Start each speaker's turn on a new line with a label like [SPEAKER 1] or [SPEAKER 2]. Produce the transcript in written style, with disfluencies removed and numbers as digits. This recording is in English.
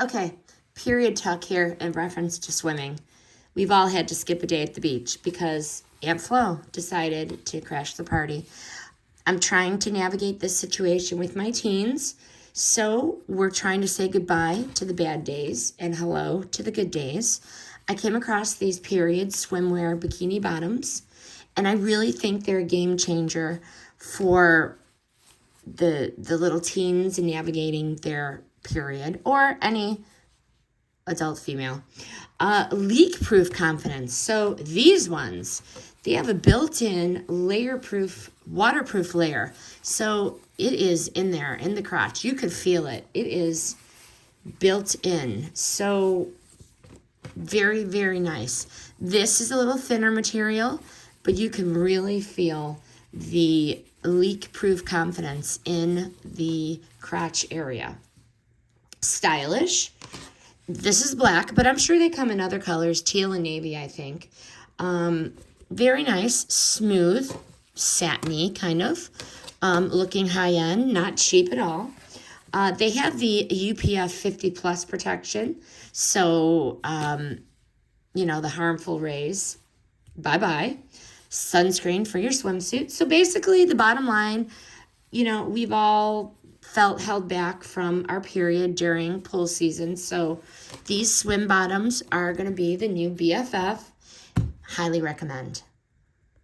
[SPEAKER 1] Okay, period talk here in reference to swimming. We've all had to skip a day at the beach because Aunt Flo decided to crash the party. I'm trying to navigate this situation with my teens, so we're trying to say goodbye to the bad days and hello to the good days. I came across these period swimwear bikini bottoms, and I really think they're a game changer for the little teens and navigating their period, or any adult female. Leak-proof confidence. So these ones, they have a built-in layer-proof, waterproof layer. So it is in there, in the crotch. You could feel it. It is built in. So very, very nice. This is a little thinner material, but you can really feel the leak-proof confidence in the crotch area. Stylish. This is black, but I'm sure they come in other colors, teal and navy, I think. Very nice, smooth, satiny kind of, looking high-end, not cheap at all. They have the UPF 50 plus protection, so, the harmful rays, bye-bye. Sunscreen for your swimsuit. So basically, the bottom line, we've all felt held back from our period during pool season. So these swim bottoms are going to be the new BFF. Highly recommend.